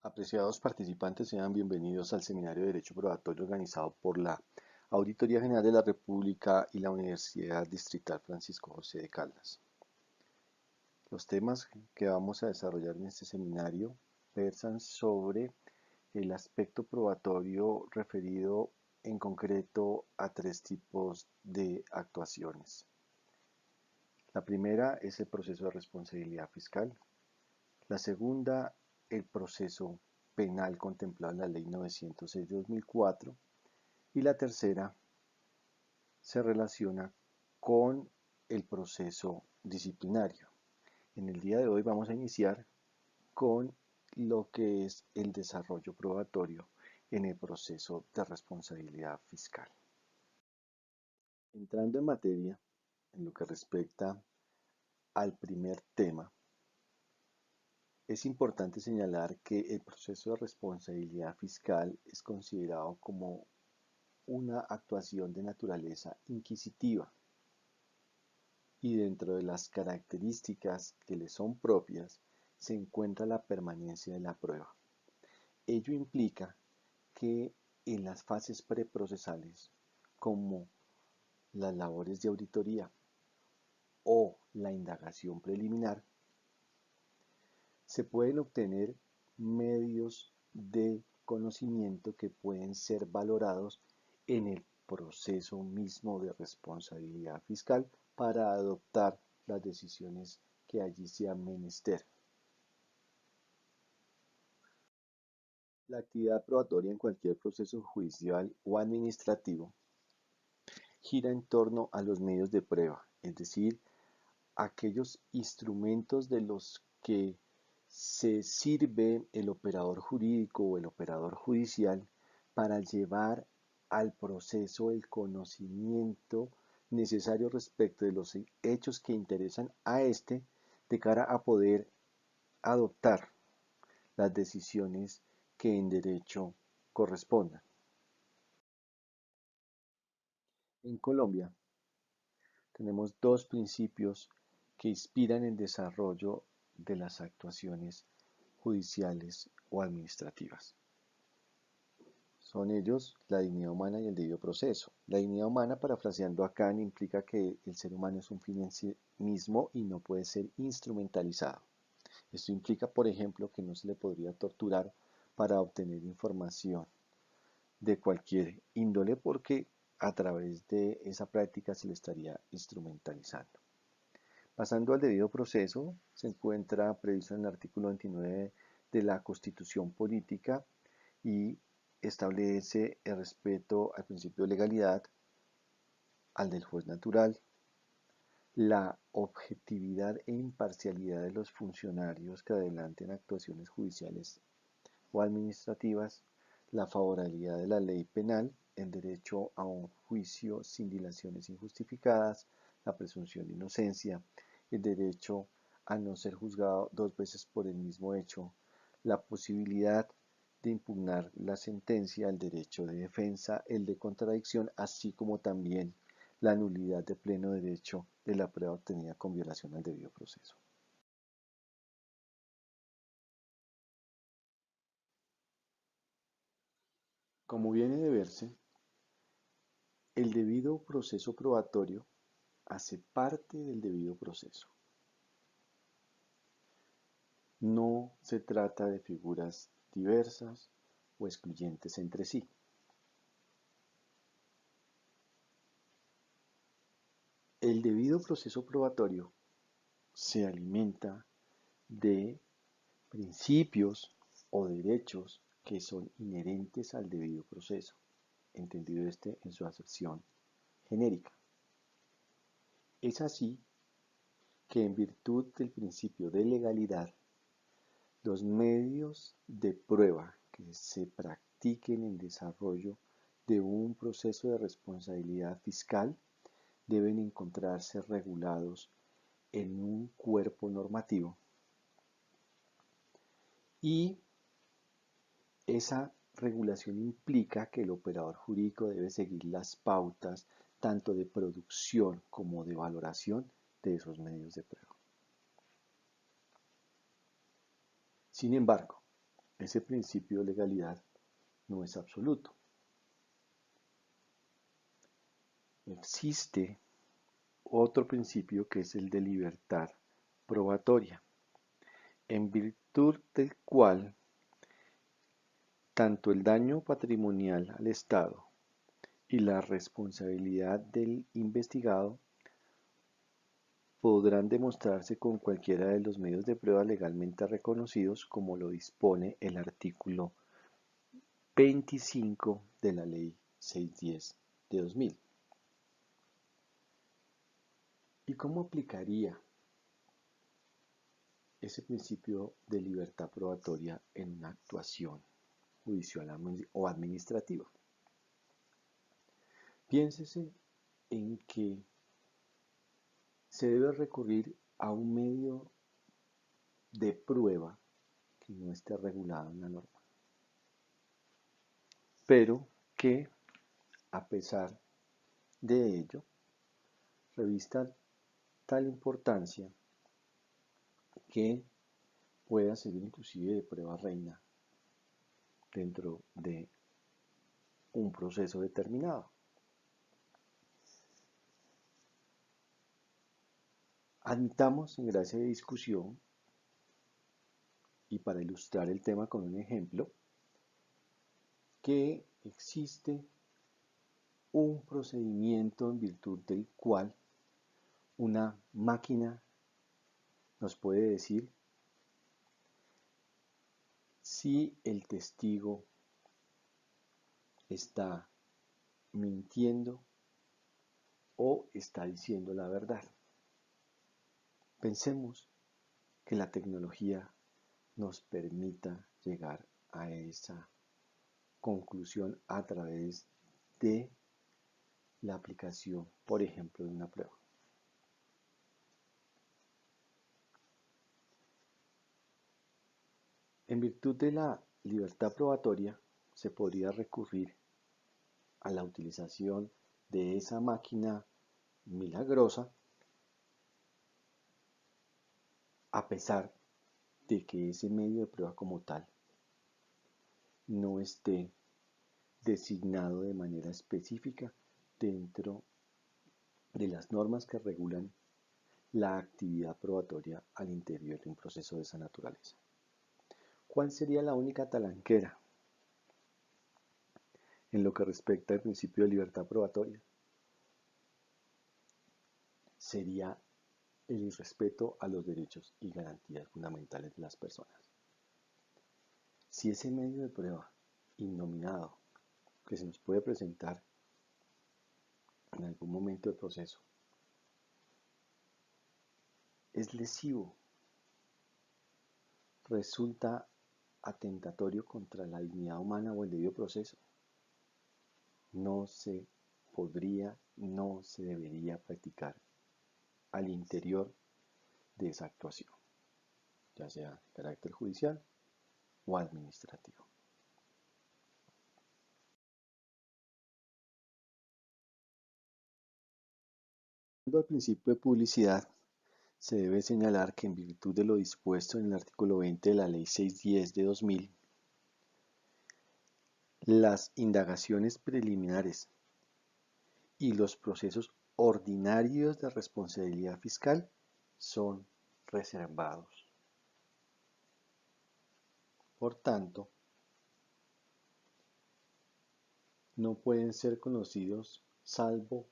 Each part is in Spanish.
Apreciados participantes, sean bienvenidos al Seminario de Derecho Probatorio organizado por la Auditoría General de la República y la Universidad Distrital Francisco José de Caldas. Los temas que vamos a desarrollar en este seminario versan sobre el aspecto probatorio referido en concreto a tres tipos de actuaciones. La primera es el proceso de responsabilidad fiscal. La segunda, el proceso penal contemplado en la Ley 906 de 2004. Y la tercera se relaciona con el proceso disciplinario. En el día de hoy vamos a iniciar con lo que es el desarrollo probatorio en el proceso de responsabilidad fiscal. Entrando en materia, en lo que respecta al primer tema, es importante señalar que el proceso de responsabilidad fiscal es considerado como una actuación de naturaleza inquisitiva y dentro de las características que le son propias se encuentra la permanencia de la prueba. Ello implica que en las fases preprocesales, como las labores de auditoría o la indagación preliminar, se pueden obtener medios de conocimiento que pueden ser valorados en el proceso mismo de responsabilidad fiscal para adoptar las decisiones que allí sean menester. La actividad probatoria en cualquier proceso judicial o administrativo gira en torno a los medios de prueba, es decir, aquellos instrumentos de los que se sirve el operador jurídico o el operador judicial para llevar al proceso el conocimiento necesario respecto de los hechos que interesan a éste de cara a poder adoptar las decisiones que en derecho correspondan. En Colombia tenemos dos principios que inspiran el desarrollo de las actuaciones judiciales o administrativas. Son ellos la dignidad humana y el debido proceso. La dignidad humana, parafraseando a Kant, implica que el ser humano es un fin en sí mismo y no puede ser instrumentalizado. Esto implica, por ejemplo, que no se le podría torturar para obtener información de cualquier índole porque a través de esa práctica se le estaría instrumentalizando. Pasando al debido proceso, se encuentra previsto en el artículo 29 de la Constitución Política y establece el respeto al principio de legalidad, al del juez natural, la objetividad e imparcialidad de los funcionarios que adelanten actuaciones judiciales o administrativas, la favorabilidad de la ley penal, el derecho a un juicio sin dilaciones injustificadas, la presunción de inocencia, el derecho a no ser juzgado dos veces por el mismo hecho, la posibilidad de impugnar la sentencia, el derecho de defensa, el de contradicción, así como también la nulidad de pleno derecho de la prueba obtenida con violación al debido proceso. Como viene de verse, el debido proceso probatorio hace parte del debido proceso. No se trata de figuras diversas o excluyentes entre sí. El debido proceso probatorio se alimenta de principios o derechos que son inherentes al debido proceso, entendido este en su acepción genérica. Es así que en virtud del principio de legalidad, los medios de prueba que se practiquen en desarrollo de un proceso de responsabilidad fiscal deben encontrarse regulados en un cuerpo normativo y esa regulación implica que el operador jurídico debe seguir las pautas tanto de producción como de valoración de esos medios de prueba. Sin embargo, ese principio de legalidad no es absoluto. Existe otro principio que es el de libertad probatoria, en virtud del cual tanto el daño patrimonial al Estado y la responsabilidad del investigado podrán demostrarse con cualquiera de los medios de prueba legalmente reconocidos, como lo dispone el artículo 25 de la Ley 610 de 2000. ¿Y cómo aplicaría ese principio de libertad probatoria en una actuación judicial o administrativa? Piénsese en que se debe recurrir a un medio de prueba que no esté regulado en la norma, pero que, a pesar de ello, revista tal importancia que pueda servir inclusive de prueba reina dentro de un proceso determinado. Admitamos, en gracia de discusión, y para ilustrar el tema con un ejemplo, que existe un procedimiento en virtud del cual una máquina nos puede decir si el testigo está mintiendo o está diciendo la verdad. Pensemos que la tecnología nos permita llegar a esa conclusión a través de la aplicación, por ejemplo, de una prueba. En virtud de la libertad probatoria, se podría recurrir a la utilización de esa máquina milagrosa, a pesar de que ese medio de prueba como tal no esté designado de manera específica dentro de las normas que regulan la actividad probatoria al interior de un proceso de esa naturaleza. ¿Cuál sería la única talanquera en lo que respecta al principio de libertad probatoria? Sería el irrespeto a los derechos y garantías fundamentales de las personas. Si ese medio de prueba innominado que se nos puede presentar en algún momento del proceso es lesivo, resulta atentatorio contra la dignidad humana o el debido proceso, no se podría, no se debería practicar al interior de esa actuación, ya sea de carácter judicial o administrativo. Al principio de publicidad, se debe señalar que en virtud de lo dispuesto en el artículo 20 de la Ley 610 de 2000, las indagaciones preliminares y los procesos ordinarios de responsabilidad fiscal son reservados. Por tanto, no pueden ser conocidos salvo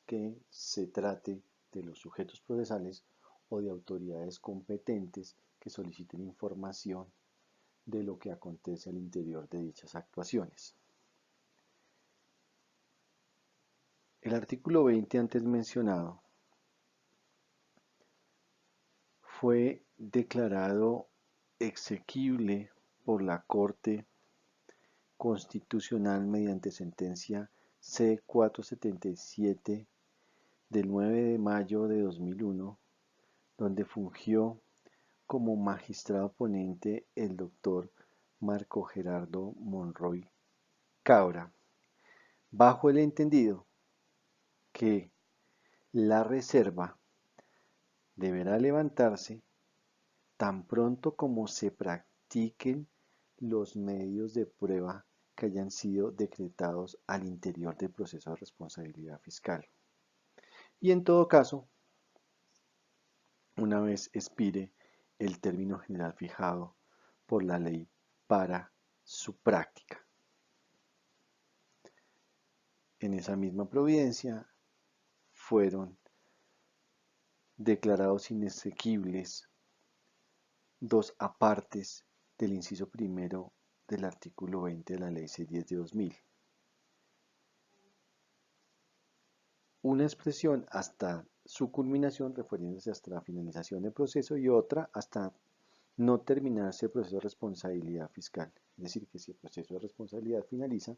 que se trate de los sujetos procesales o de autoridades competentes que soliciten información de lo que acontece al interior de dichas actuaciones. El artículo 20 antes mencionado fue declarado exequible por la Corte Constitucional mediante sentencia C-477 del 9 de mayo de 2001, donde fungió como magistrado ponente el doctor Marco Gerardo Monroy Cabra, bajo el entendido que la reserva deberá levantarse tan pronto como se practiquen los medios de prueba que hayan sido decretados al interior del proceso de responsabilidad fiscal. Y en todo caso, una vez expire el término general fijado por la ley para su práctica. En esa misma providencia fueron declarados inexequibles dos apartes del inciso primero del artículo 20 de la Ley 610 de 2000. Una expresión hasta su culminación, refiriéndose hasta la finalización del proceso, y otra hasta no terminarse el proceso de responsabilidad fiscal. Es decir, que si el proceso de responsabilidad finaliza,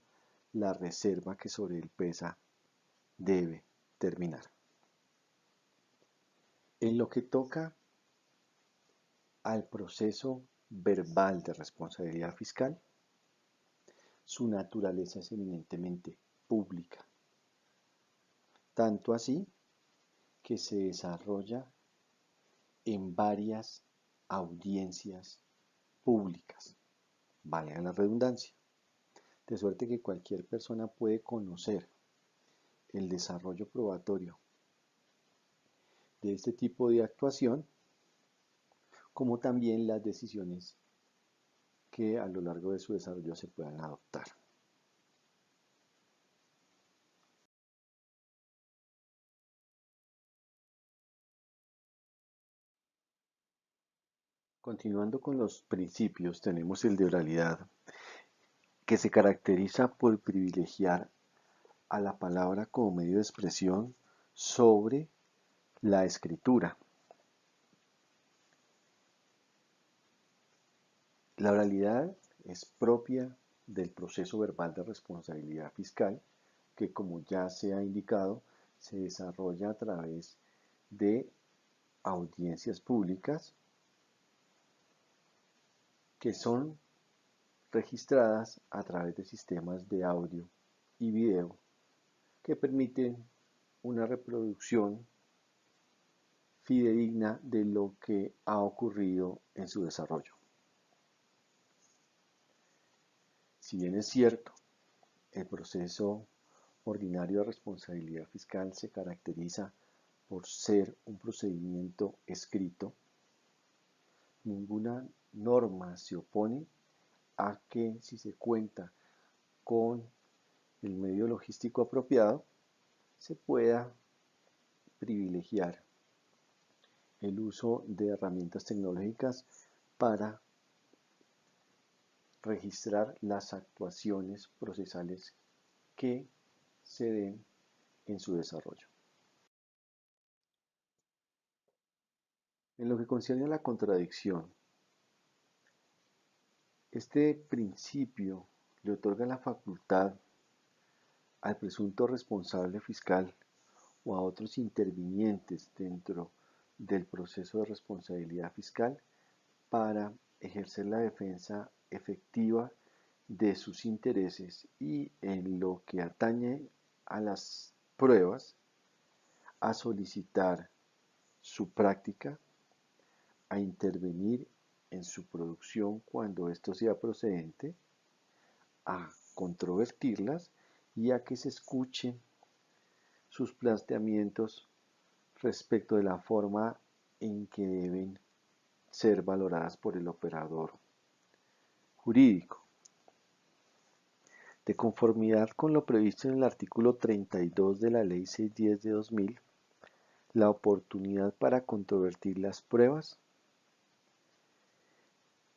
la reserva que sobre él pesa debe terminar. En lo que toca al proceso verbal de responsabilidad fiscal, su naturaleza es eminentemente pública, tanto así que se desarrolla en varias audiencias públicas, valga la redundancia, de suerte que cualquier persona puede conocer el desarrollo probatorio de este tipo de actuación, como también las decisiones que a lo largo de su desarrollo se puedan adoptar. Continuando con los principios, tenemos el de oralidad, que se caracteriza por privilegiar a la palabra como medio de expresión sobre la escritura. La oralidad es propia del proceso verbal de responsabilidad fiscal, que como ya se ha indicado, se desarrolla a través de audiencias públicas que son registradas a través de sistemas de audio y video que permiten una reproducción fidedigna de lo que ha ocurrido en su desarrollo. Si bien es cierto, el proceso ordinario de responsabilidad fiscal se caracteriza por ser un procedimiento escrito, ninguna norma se opone a que, si se cuenta con el medio logístico apropiado, se pueda privilegiar el uso de herramientas tecnológicas para registrar las actuaciones procesales que se den en su desarrollo. En lo que concierne a la contradicción, este principio le otorga la facultad al presunto responsable fiscal o a otros intervinientes dentro del proceso de responsabilidad fiscal para ejercer la defensa efectiva de sus intereses y, en lo que atañe a las pruebas, a solicitar su práctica, a intervenir en su producción cuando esto sea procedente, a controvertirlas y a que se escuchen sus planteamientos respecto de la forma en que deben ser valoradas por el operador jurídico. De conformidad con lo previsto en el artículo 32 de la Ley 610 de 2000, la oportunidad para controvertir las pruebas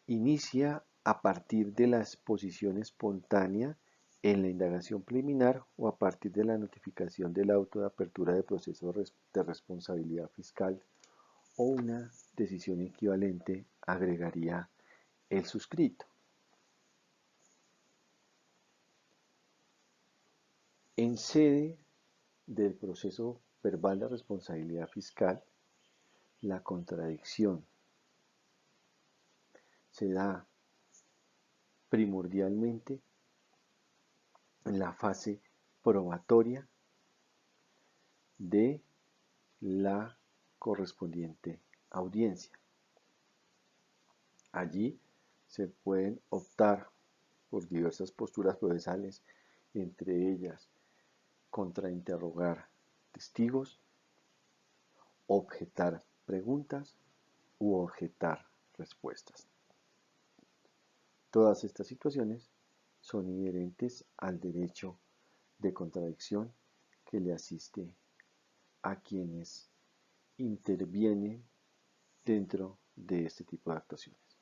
inicia a partir de la exposición espontánea en la indagación preliminar o a partir de la notificación del auto de apertura de proceso de responsabilidad fiscal o una decisión equivalente, agregaría el suscrito. En sede del proceso verbal de responsabilidad fiscal, la contradicción se da primordialmente en la fase probatoria de la correspondiente audiencia. Allí Se pueden optar por diversas posturas procesales, entre ellas contrainterrogar testigos, objetar preguntas u objetar respuestas. Todas estas situaciones son inherentes al derecho de contradicción que le asiste a quienes intervienen dentro de este tipo de actuaciones.